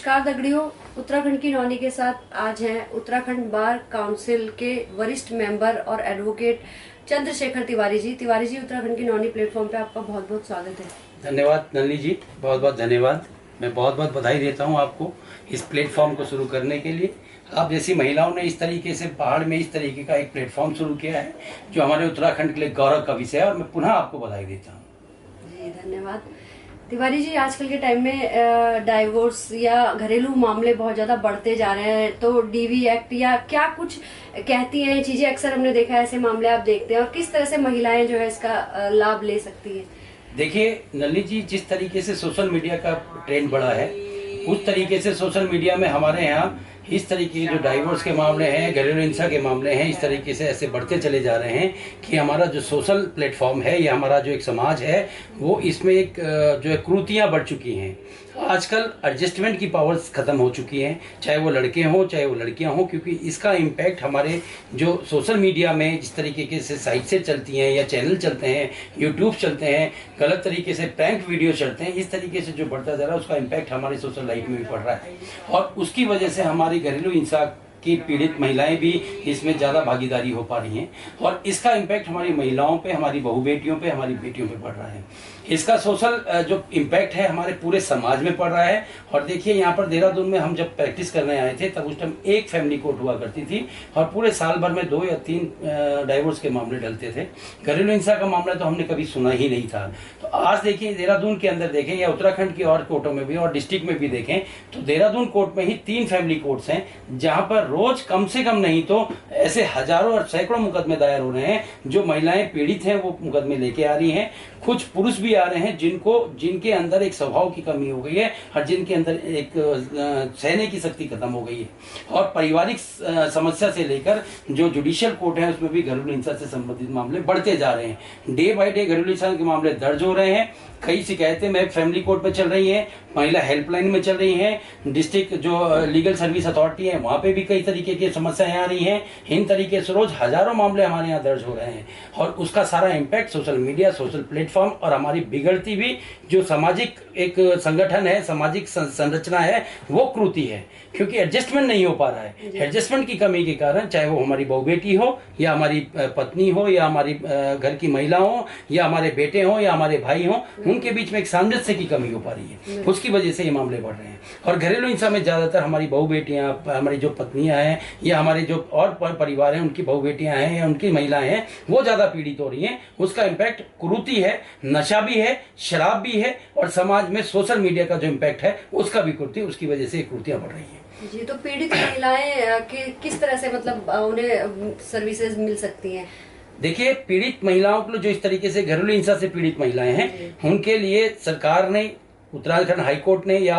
नमस्कार दगड़ियों, उत्तराखंड की नौनी के साथ आज हैं उत्तराखंड बार काउंसिल के वरिष्ठ मेंबर और एडवोकेट चंद्रशेखर तिवारी जी। तिवारी जी, उत्तराखंड की नौनी प्लेटफॉर्म पे आपका बहुत बहुत स्वागत है। धन्यवाद नलिनी जी, बहुत बहुत धन्यवाद। मैं बहुत बहुत बधाई देता हूं आपको इस प्लेटफॉर्म को शुरू करने के लिए। आप जैसी महिलाओं ने इस तरीके से पहाड़ में इस तरीके का एक प्लेटफॉर्म शुरू किया है जो हमारे उत्तराखंड के लिए गौरव का विषय है, और मैं पुनः आपको बधाई देता हूँ। जी धन्यवाद। तिवारी जी, आजकल के टाइम में डाइवोर्स या घरेलू मामले बहुत ज्यादा बढ़ते जा रहे हैं, तो डीवी एक्ट या क्या कुछ कहती हैं चीजें, अक्सर हमने देखा है ऐसे मामले आप देखते हैं, और किस तरह से महिलाएं जो है इसका लाभ ले सकती हैं? देखिए नलिनी जी, जिस तरीके से सोशल मीडिया का ट्रेंड बढ़ा है उस तरीके से सोशल मीडिया में हमारे यहाँ इस तरीके जो डाइवोर्स के मामले हैं, घरेलू हिंसा के मामले हैं, इस तरीके से ऐसे बढ़ते चले जा रहे हैं कि हमारा जो सोशल प्लेटफॉर्म है या हमारा जो एक समाज है वो इसमें एक जो है क्रूतियाँ बढ़ चुकी हैं। आजकल एडजस्टमेंट की पावर्स खत्म हो चुकी हैं, चाहे वो लड़के हों चाहे वो लड़कियां हों, क्योंकि इसका इम्पैक्ट हमारे जो सोशल मीडिया में जिस तरीके से साइटें चलती हैं या चैनल चलते हैं, यूट्यूब चलते हैं, गलत तरीके से प्रैंक वीडियो चलते हैं, इस तरीके से जो बढ़ता जा रहा है उसका इम्पैक्ट हमारी सोशल लाइफ में भी पड़ रहा है, और उसकी वजह से हमारी घरेलू हिंसा की पीड़ित महिलाएं भी इसमें ज़्यादा भागीदारी हो पा रही हैं, और इसका इम्पैक्ट हमारी महिलाओं पे, हमारी बहू बेटियों पे, हमारी बेटियों पे पड़ रहा है। इसका सोशल जो इम्पैक्ट है हमारे पूरे समाज में पड़ रहा है। और देखिए, यहाँ पर देहरादून में हम जब प्रैक्टिस करने आए थे तब उस टाइम एक फैमिली कोर्ट हुआ करती थी, और पूरे साल भर में 2 या 3 डाइवोर्स के मामले डलते थे। घरेलू हिंसा का मामला तो हमने कभी सुना ही नहीं था। तो आज देखिए, देहरादून के अंदर देखें या उत्तराखंड की और कोर्टों में भी और डिस्ट्रिक्ट में भी देखें तो देहरादून कोर्ट में ही 3 फैमिली कोर्ट्स हैं, जहाँ पर रोज कम से कम नहीं तो ऐसे हजारों और सैकड़ों मुकदमे दायर हो रहे हैं। जो महिलाएं पीड़ित हैं वो मुकदमे लेके आ रही हैं, कुछ पुरुष भी आ रहे हैं जिनके अंदर एक स्वभाव की कमी हो गई है और जिनके अंदर एक सहने की शक्ति खत्म हो गई है। और पारिवारिक समस्या से लेकर जो जुडिशियल कोर्ट है उसमें भी घरेलू हिंसा से संबंधित मामले बढ़ते जा रहे हैं। डे बाय डे घरेलू हिंसा के मामले दर्ज हो रहे हैं। कई शिकायतें में फैमिली कोर्ट में चल रही हैं, महिला हेल्पलाइन में चल रही हैं, डिस्ट्रिक्ट जो लीगल सर्विस अथॉरिटी है वहाँ पे भी कई तरीके की समस्याएं आ रही हैं। इन तरीके से रोज हजारों मामले हमारे यहाँ दर्ज हो रहे हैं, और उसका सारा impact social media, social platform और हमारी बिगड़ती भी जो सामाजिक एक संगठन है, सामाजिक संरचना है, वो क्रूति है, क्योंकि एडजस्टमेंट नहीं हो पा रहा है। एडजस्टमेंट की कमी के कारण, चाहे वो हमारी बहू बेटी हो या हमारी पत्नी हो या हमारी घर की महिला हो या हमारे बेटे हो या हमारे भाई हो, उनके बीच में एक सामंजस्य की कमी हो पा रही है, उसकी वजह से ये मामले बढ़ रहे हैं। और घरेलू हिंसा में ज्यादातर हमारी बहू बेटियां, हमारी जो पत्नियां हैं या हमारे जो और परिवार हैं उनकी बहू बेटियां हैं या उनकी महिलाएं हैं, वो ज्यादा पीड़ित हो रही हैं। उसका इम्पैक्ट कुरीति है, नशा भी है, शराब भी है, और समाज में सोशल मीडिया का जो इम्पैक्ट है उसका भी कुरीति, उसकी वजह से कुरीतियां बढ़ रही हैं। जी, तो पीड़ित महिलाएं किस तरह से मतलब उन्हें सर्विसेज मिल सकती हैं? देखिए, पीड़ित महिलाओं को जो इस तरीके से घरेलू हिंसा से पीड़ित महिलाएं हैं उनके लिए सरकार ने, उत्तराखंड हाई कोर्ट ने या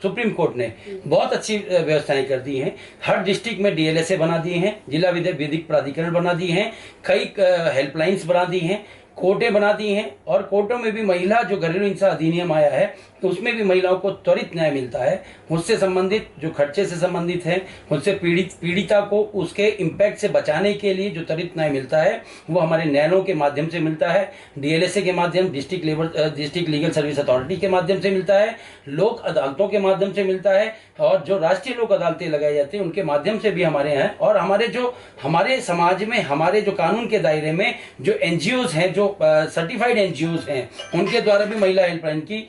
सुप्रीम कोर्ट ने बहुत अच्छी व्यवस्थाएं कर दी हैं। हर डिस्ट्रिक्ट में डीएलएसए बना दिए हैं, जिला विधिक प्राधिकरण बना दिए हैं, कई हेल्पलाइंस बना दी हैं, कोर्टें बना दी हैं, और कोर्टों में भी महिला जो घरेलू हिंसा अधिनियम आया है तो उसमें भी महिलाओं को त्वरित न्याय मिलता है। उससे संबंधित जो खर्चे से संबंधित है, उससे पीड़िता को उसके इम्पैक्ट से बचाने के लिए जो त्वरित न्याय मिलता है वो हमारे न्यायालयों के माध्यम से मिलता है, डीएलएसए के माध्यम, डिस्ट्रिक्ट लीगल सर्विस अथॉरिटी के माध्यम से मिलता है, लोक अदालतों के माध्यम से मिलता है, और जो राष्ट्रीय लोक अदालतें लगाई जाती है उनके माध्यम से भी हमारे यहाँ, और हमारे समाज में, हमारे जो कानून के दायरे में जो एनजीओज हैं, जो सर्टिफाइड एनजीओज हैं, उनके द्वारा भी महिला हेल्पलाइन की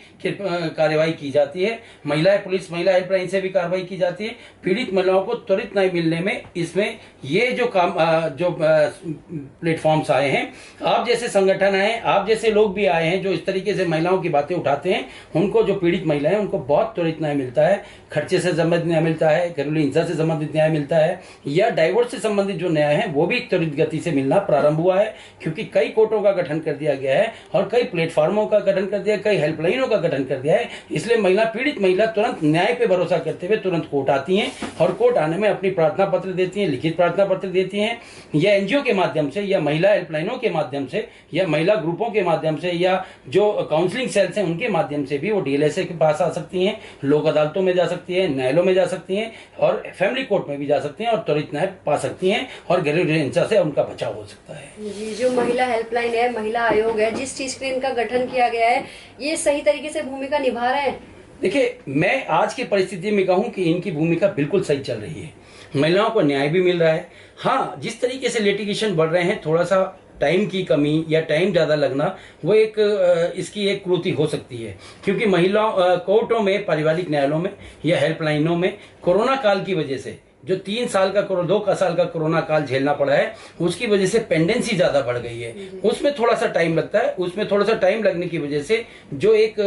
कार्यवाही की जाती है। पुलिस महिला हेल्पलाइन से भी कार्रवाई की जाती है। पीड़ित महिलाओं को त्वरित न्याय मिलने में इसमें ये जो प्लेटफॉर्म्स आए हैं, आप जैसे संगठन आए, आप जैसे लोग भी आए हैं जो इस तरीके से महिलाओं की बातें उठाते हैं, उनको, जो पीड़ित महिलाएं, उनको बहुत त्वरित न्याय मिलता है। खर्चे से संबंधित न्याय मिलता है, घरेलू हिंसा से संबंधित न्याय मिलता है, या डाइवोर्स से संबंधित जो न्याय है वो भी त्वरित गति से मिलना प्रारंभ हुआ है, क्योंकि कई कोर्टों का गठन कर दिया गया है और कई प्लेटफॉर्मों का गठन कर दिया, कई हेल्पलाइनों का गठन कर दिया है। इसलिए पीड़ित महिला तुरंत न्याय पे भरोसा करते हुए तुरंत कोर्ट आती हैं, और कोर्ट आने में अपनी प्रार्थना पत्र देती हैं, लिखित प्रार्थना पत्र देती हैं, या एनजीओ के माध्यम से, या महिला हेल्पलाइनों के माध्यम से, या महिला ग्रुपों के माध्यम से, या जो काउंसलिंग सेल्स हैं उनके माध्यम से भी वो डीएलएसए के पास आ सकती हैं, लोक अदालतों में जा सकती हैं, न्यायालयों में जा सकती हैं, और फैमिली कोर्ट में भी जा सकती हैं, और त्वरित न्याय पा सकती हैं, और घरेलू हिंसा से उनका बचाव हो सकता है। जी, जो महिला हेल्पलाइन है, महिला आयोग है, जिस चीज के इनका गठन किया गया है, ये सही तरीके से भूमिका निभा रहे हैं? देखिए, मैं आज की परिस्थिति में कहूं कि इनकी भूमिका बिल्कुल सही चल रही है। महिलाओं को न्याय भी मिल रहा है। हाँ, जिस तरीके से लिटिगेशन बढ़ रहे हैं, थोड़ा सा टाइम की कमी या टाइम ज़्यादा लगना, वो एक इसकी एक त्रुटि हो सकती है, क्योंकि महिलाओं कोर्टों में, पारिवारिक न्यायालयों में या हेल्पलाइनों में कोरोना काल की वजह से जो 2 साल का कोरोना काल झेलना पड़ा है, उसकी वजह से पेंडेंसी ज्यादा बढ़ गई है। उसमें थोड़ा सा टाइम लगता है। उसमें थोड़ा सा टाइम लगने की वजह से जो एक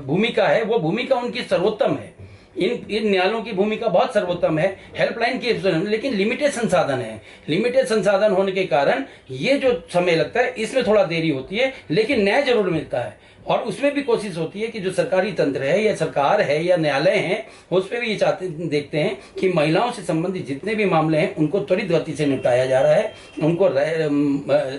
भूमिका है, वो भूमिका उनकी सर्वोत्तम है। इन न्यायालयों की भूमिका बहुत सर्वोत्तम है, हेल्पलाइन की, लेकिन लिमिटेड संसाधन है। लिमिटेड संसाधन होने के कारण ये जो समय लगता है, इसमें थोड़ा देरी होती है, लेकिन न्याय जरूर मिलता है। और उसमें भी कोशिश होती है कि जो सरकारी तंत्र है या सरकार है या न्यायालय हैं, उसमें भी ये देखते हैं कि महिलाओं से संबंधित जितने भी मामले हैं उनको त्वरित गति से निपटाया जा रहा है, उनको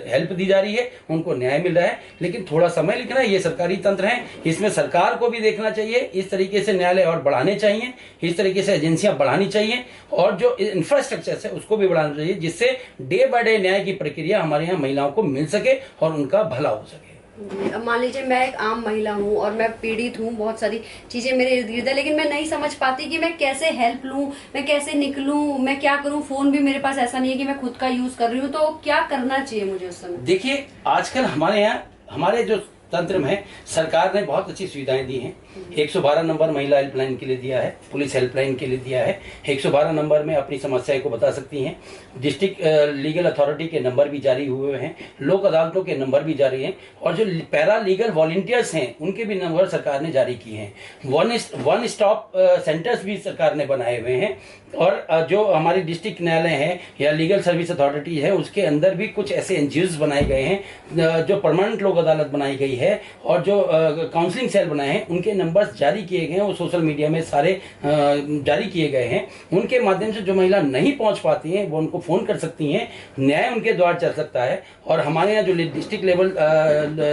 हेल्प दी जा रही है, उनको न्याय मिल रहा है। लेकिन थोड़ा समय लगना है, ये सरकारी तंत्र है, इसमें सरकार को भी देखना चाहिए। इस तरीके से न्यायालय और बढ़ाने चाहिए, इस तरीके से एजेंसियां बढ़ानी चाहिए, और जो इंफ्रास्ट्रक्चर है उसको भी बढ़ाना चाहिए, जिससे डे बाय डे न्याय की प्रक्रिया हमारे यहाँ महिलाओं को मिल सके और उनका भला हो सके। अब मान लीजिए मैं एक आम महिला हूँ और मैं पीड़ित हूँ, बहुत सारी चीजें मेरे इर्द गिर्द है, लेकिन मैं नहीं समझ पाती कि मैं कैसे हेल्प लूँ, मैं कैसे निकलूँ, मैं क्या करूँ। फोन भी मेरे पास ऐसा नहीं है कि मैं खुद का यूज कर रही हूँ, तो क्या करना चाहिए मुझे उस समय? देखिए, आजकल हमारे यहाँ, हमारे जो तंत्र में सरकार ने बहुत अच्छी सुविधाएं दी हैं। 112 नंबर महिला हेल्पलाइन के लिए दिया है, पुलिस हेल्पलाइन के लिए दिया है। 112 नंबर में अपनी समस्याएं को बता सकती हैं। डिस्ट्रिक्ट लीगल अथॉरिटी के नंबर भी जारी हुए हैं, लोक अदालतों के नंबर भी जारी हैं, और जो पैरा लीगल वॉलंटियर्स हैं उनके भी नंबर सरकार ने जारी किए हैं। वन स्टॉप सेंटर्स भी सरकार ने बनाए हुए हैं। और जो हमारी डिस्ट्रिक्ट न्यायालय है या लीगल सर्विस अथॉरिटी है, उसके अंदर भी कुछ ऐसे एनजीओज बनाए गए हैं, जो परमानेंट लोक अदालत बनाई गई है, और जो काउंसलिंग सेल बनाए हैं, उनके नंबर्स जारी किए गए हैं, वो सोशल मीडिया में सारे जारी किए गए हैं। उनके माध्यम से जो महिला नहीं पहुंच पाती हैं, वो उनको फोन कर सकती हैं, न्याय उनके द्वार चल सकता है। और हमारे यहाँ जो district level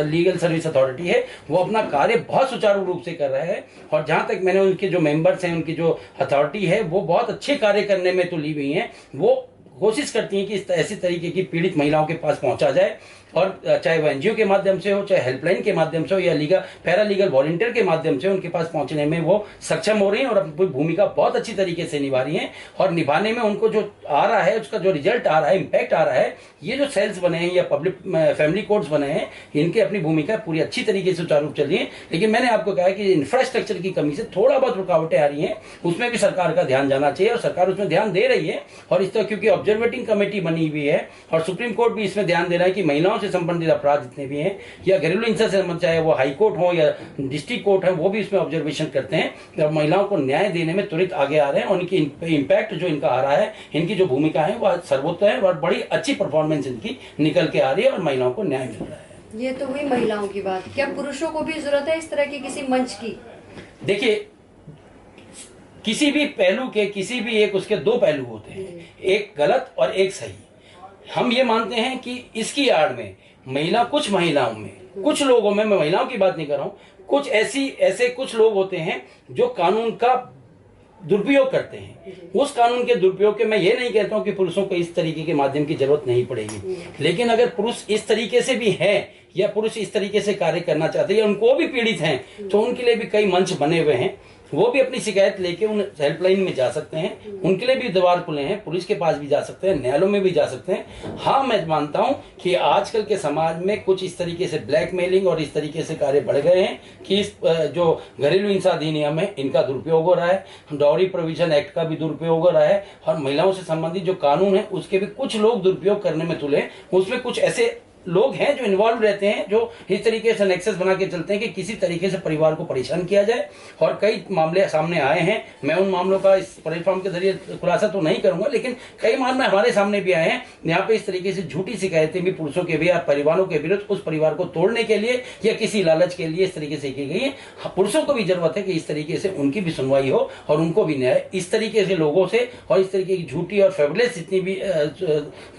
legal service authority है, वो अपना कार्य बहुत सुचारू रूप से कर रहा है। और जहां तक मैंने उनके जो मेंबर्स हैं, उनकी जो अथॉरिटी है, वो बहुत अच्छे कार्य करने में तुली हुई हैं। वो कोशिश करती हैं कि ऐसी तरीके की पीड़ित महिलाओं के पास पहुंचा जाए, और चाहे वो एनजीओ के माध्यम से हो, चाहे हेल्पलाइन के माध्यम से हो, या पैरा लीगल वॉलंटियर के माध्यम से उनके पास पहुंचने में वो सक्षम हो रही हैं, और अपनी भूमिका बहुत अच्छी तरीके से निभा रही हैं। और निभाने में उनको जो आ रहा है, उसका जो रिजल्ट आ रहा है, इम्पैक्ट आ रहा है, ये जो सेल्स बने हैं या पब्लिक फैमिली कोर्ट्स बने हैं, इनकी अपनी भूमिका पूरी अच्छी तरीके से सुचारू रूप चल रही है। लेकिन मैंने आपको कहा कि इंफ्रास्ट्रक्चर की कमी से थोड़ा बहुत रुकावटें आ रही हैं, उसमें भी सरकार का ध्यान जाना चाहिए, और सरकार उसमें ध्यान दे रही है। और इस तरह क्योंकि ऑब्जर्वेटिंग कमेटी बनी हुई है, और सुप्रीम कोर्ट भी इसमें ध्यान दे रहा है कि महिलाओं से संबंधित अपराध जितने भी हैं, या घरेलू हिंसा से संबंधित, चाहे वो हाई कोर्ट हो या डिस्ट्रिक्ट कोर्ट है, वो भी इसमें ऑब्जर्वेशन करते हैं, और महिलाओं को न्याय देने में तुरंत आगे आ रहे हैं। और उनकी इम्पैक्ट जो इनका आ रहा है, इनकी जो भूमिका है, वह सर्वोत्तम है, और बड़ी अच्छी परफॉर्मेंस इनकी निकल के आ रही है, और महिलाओं को न्याय मिल रहा है। ये तो हुई महिलाओं की बात। क्या पुरुषों को भी जरूरत है इस तरह की किसी मंच की? देखिए, किसी भी पहलू के, किसी भी एक उसके दो पहलू होते हैं, एक गलत और एक सही। हम ये मानते हैं कि इसकी आड़ में कुछ महिलाओं में, कुछ लोगों में, मैं महिलाओं की बात नहीं कर रहा हूं, कुछ ऐसे कुछ लोग होते हैं जो कानून का दुरुपयोग करते हैं। उस कानून के दुरुपयोग के, मैं ये नहीं कहता हूं कि पुरुषों को इस तरीके के माध्यम की जरूरत नहीं पड़ेगी, लेकिन अगर पुरुष इस तरीके से भी हैं, या पुरुष इस तरीके से कार्य करना चाहते हैं, या उनको भी पीड़ित हैं, तो उनके लिए भी कई मंच बने हुए हैं। वो भी अपनी शिकायत लेके उन हेल्पलाइन में जा सकते हैं, उनके लिए भी द्वार खुले हैं, पुलिस के पास भी जा सकते हैं, न्यायालयों में भी जा सकते हैं। हाँ, मैं मानता हूं कि आजकल के समाज में कुछ इस तरीके से ब्लैकमेलिंग और इस तरीके से कार्य बढ़ गए हैं कि इस जो घरेलू हिंसा अधिनियम है, इनका दुरुपयोग हो रहा है, डॉरी प्रोविजन एक्ट का भी दुरुपयोग हो रहा है, और महिलाओं से संबंधित जो कानून है उसके भी कुछ लोग दुरुपयोग करने में तुले। उसमें कुछ ऐसे लोग हैं जो इन्वॉल्व रहते हैं, जो इस तरीके से नेक्सस बना के चलते हैं कि किसी तरीके से परिवार को परेशान किया जाए। और कई मामले सामने आए हैं, मैं उन मामलों का इस प्लेटफॉर्म के जरिए खुलासा तो नहीं करूंगा, लेकिन कई मामले हमारे सामने भी आए हैं, यहाँ पे इस तरीके से झूठी शिकायतें भी पुरुषों के भी या परिवारों के विरुद्ध, उस परिवार को तोड़ने के लिए या किसी लालच के लिए इस तरीके से की गई है। पुरुषों को भी जरूरत है कि इस तरीके से उनकी भी सुनवाई हो और उनको भी न्याय। इस तरीके से लोगों से और इस तरीके की झूठी और फेबुलस जितनी भी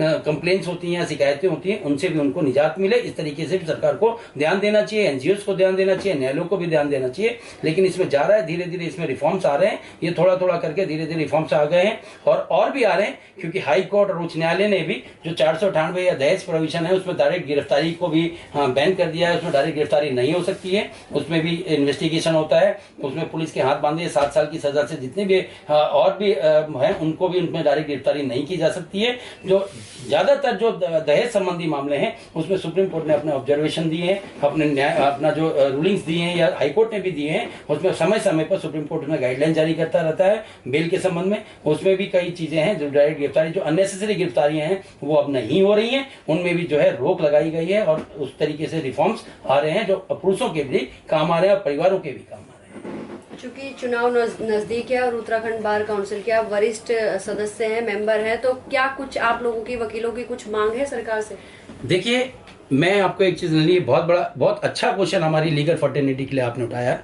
कंप्लेंट्स होती हैं या शिकायतें होती हैं, उनसे भी उनको उनको निजात मिले। इस तरीके से भी सरकार को ध्यान देना चाहिए, एनजीओस को ध्यान देना चाहिए, न्यायालयों को भी ध्यान देना चाहिए। लेकिन इसमें जा रहा है, धीरे धीरे इसमें रिफॉर्म्स आ रहे हैं, ये थोड़ा थोड़ा करके धीरे धीरे रिफॉर्म्स आ गए हैं और भी आ रहे हैं, क्योंकि हाई कोर्ट और उच्च न्यायालय ने भी जो 498 या दहेज प्रोविजन है उसमें डायरेक्ट गिरफ्तारी को भी बैन कर दिया है। उसमें डायरेक्ट गिरफ्तारी नहीं हो सकती है, उसमें भी इन्वेस्टिगेशन होता है, उसमें पुलिस के हाथ बांधे 7 साल की सजा से जितने भी और भी हैं उनको भी उनमें डायरेक्ट गिरफ्तारी नहीं की जा सकती है। जो ज्यादातर जो दहेज संबंधी मामले हैं उसमें सुप्रीम कोर्ट ने अपने ऑब्जर्वेशन दिए हैं, अपना जो रूलिंग्स दिए हैं या हाईकोर्ट ने भी दिए हैं, उसमें समय समय पर सुप्रीम कोर्ट में गाइडलाइन जारी करता रहता है बेल के संबंध में। उसमें भी कई चीजें हैं जो डायरेक्ट गिरफ्तारी, जो अननेसेसरी गिरफ्तारियां हैं वो अब नहीं हो रही हैं, उनमें भी जो है रोक लगाई गई है और उस तरीके से रिफॉर्म्स आ रहे हैं जो पुरुषों के भी काम आ रहे हैं और परिवारों के भी काम आ रहे हैं। चूंकि चुनाव नजदीक है और उत्तराखंड बार काउंसिल के आप वरिष्ठ सदस्य हैं, मेंबर हैं, तो क्या कुछ आप लोगों की, वकीलों की कुछ मांग है सरकार से? देखिए, मैं आपको एक चीज नहीं, बहुत अच्छा क्वेश्चन हमारी लीगल फर्टेनिटी के लिए आपने उठाया।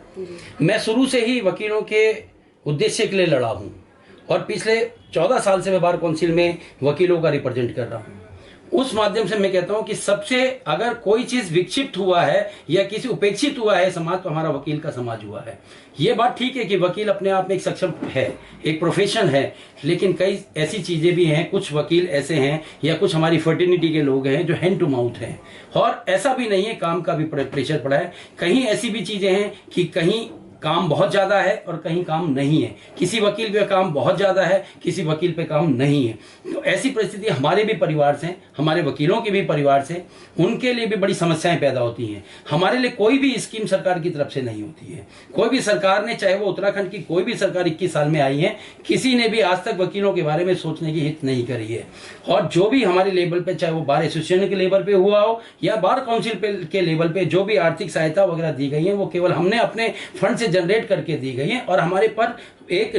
मैं शुरू से ही वकीलों के उद्देश्य के लिए लड़ा हूं और पिछले 14 साल से मैं बार काउंसिल में वकीलों का रिप्रेजेंट कर रहा हूं। उस माध्यम से मैं कहता हूं कि सबसे अगर कोई चीज विक्षिप्त हुआ है या किसी उपेक्षित हुआ है समाज, तो हमारा वकील का समाज हुआ है। ये बात ठीक है कि वकील अपने आप में एक सक्षम है, एक प्रोफेशन है, लेकिन कई ऐसी चीजें भी हैं, कुछ वकील ऐसे हैं या कुछ हमारी फर्टिनिटी के लोग हैं जो हैंड टू माउथ हैं। और ऐसा भी नहीं है, काम का भी प्रेशर पड़ा है। कहीं ऐसी भी चीजें हैं कि कहीं काम बहुत ज्यादा है और कहीं काम नहीं है, किसी वकील पे काम बहुत ज्यादा है, किसी वकील पे काम नहीं है। तो ऐसी परिस्थिति हमारे भी परिवार से, हमारे वकीलों के भी परिवार से, उनके लिए भी बड़ी समस्याएं पैदा होती हैं। हमारे लिए कोई भी स्कीम सरकार की तरफ से नहीं होती है। कोई भी सरकार ने, चाहे वो उत्तराखंड की कोई भी सरकार 21 साल में आई है, किसी ने भी आज तक वकीलों के बारे में सोचने की हित नहीं करी है। और जो भी हमारे लेवल पे, चाहे वो बार एसोसिएशन के लेवल पे हुआ हो या बार काउंसिल के लेवल पे जो भी आर्थिक सहायता वगैरह दी गई है, वो केवल हमने अपने फंड से जनरेट करके दी गई है और हमारे पर एक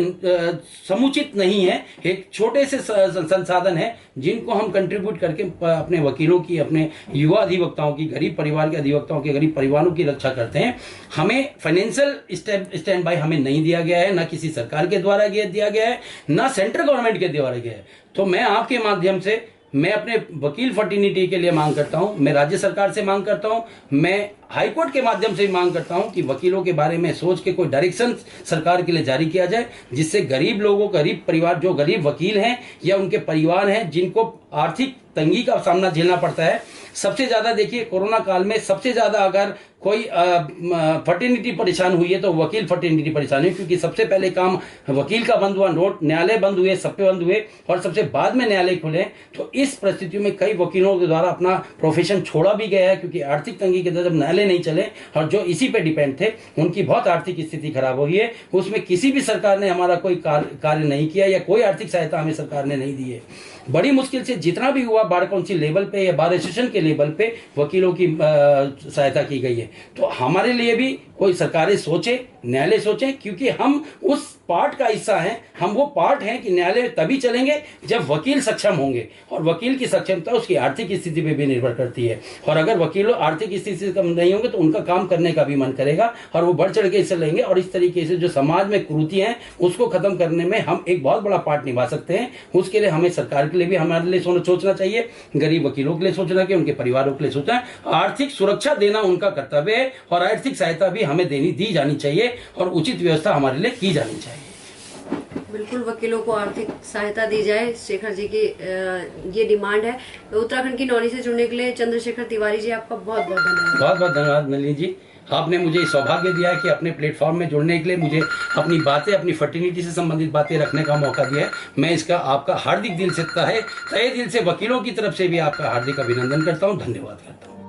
समुचित नहीं है। एक छोटे से संसाधन है जिनको हम कंट्रीब्यूट करके अपने वकीलों की, अपने युवा अधिवक्ताओं की, गरीब परिवार के अधिवक्ताओं के, गरीब परिवारों की रक्षा करते हैं। हमें फाइनेंशियल स्टैंड बाय हमें नहीं दिया गया है, ना किसी सरकार के द्वारा दिया गया है, ना सेंट्रल गवर्नमेंट के द्वारा गया है। तो मैं आपके माध्यम से, मैं अपने वकील फर्टिनिटी के लिए मांग करता हूं, मैं राज्य सरकार से मांग करता हूं, मैं हाईकोर्ट के माध्यम से भी मांग करता हूं कि वकीलों के बारे में सोच के कोई डायरेक्शन सरकार के लिए जारी किया जाए, जिससे गरीब लोगों, गरीब परिवार, जो गरीब वकील हैं या उनके परिवार हैं जिनको आर्थिक तंगी का सामना झेलना पड़ता है। सबसे ज्यादा देखिए, कोरोना काल में सबसे ज्यादा अगर कोई फर्टिनिटी परेशान हुई है तो वकील फर्टिनिटी परेशान हुई, क्योंकि सबसे पहले काम वकील का बंद हुआ, न्यायालय बंद हुए, सब पे बंद हुए और सबसे बाद में न्यायालय खुले। तो इस परिस्थितियों में कई वकीलों के द्वारा अपना प्रोफेशन छोड़ा भी गया है, क्योंकि आर्थिक तंगी के जब न्यायालय नहीं चले और जो इसी पे डिपेंड थे, उनकी बहुत आर्थिक स्थिति खराब हुई है। उसमें किसी भी सरकार ने हमारा कोई कार्य नहीं किया या कोई आर्थिक सहायता हमें सरकार ने नहीं दी है। बड़ी मुश्किल से जितना भी हुआ बार काउंसिल लेवल पे या बार एसोसिएशन के लेवल पे वकीलों की सहायता की गई है। तो हमारे लिए भी कोई सरकारें सोचे, न्यायालय सोचे, क्योंकि हम उस पार्ट का हिस्सा हैं। हम वो पार्ट हैं कि न्यायालय तभी चलेंगे जब वकील सक्षम होंगे, और वकील की सक्षमता उसकी आर्थिक स्थिति पे भी निर्भर करती है। और अगर वकीलों आर्थिक स्थिति से कम नहीं होंगे तो उनका काम करने का भी मन करेगा और वो बढ़ चढ़ के हिस्सा लेंगे। और इस तरीके से जो समाज में कुरीतियां हैं उसको खत्म करने में हम एक बहुत बड़ा पार्ट निभा सकते हैं। उसके लिए हमें सरकार के लिए भी हमारे लिए सोचना चाहिए, गरीब वकीलों के लिए सोचना चाहिए, उनके परिवारों के लिए सोचना है। आर्थिक सुरक्षा देना उनका कर्तव्य है और आर्थिक सहायता भी हमें दी जानी चाहिए और उचित व्यवस्था हमारे लिए की जानी चाहिए। बिल्कुल, वकीलों को आर्थिक सहायता दी जाए, शेखर जी की ये डिमांड है। तो उत्तराखंड की नौनी से जुड़ने के लिए चंद्रशेखर तिवारी जी, आपका बहुत बहुत धन्यवाद। बहुत बहुत धन्यवाद नलिनी जी, आपने मुझे सौभाग्य दिया है कि अपने प्लेटफॉर्म में जुड़ने के लिए मुझे अपनी बातें, अपनी फर्टिनिटी से संबंधित बातें रखने का मौका दिया है। मैं इसका आपका हार्दिक दिल से तहे दिल से वकीलों की तरफ से भी आपका हार्दिक अभिनंदन करता हूँ, धन्यवाद करता हूँ।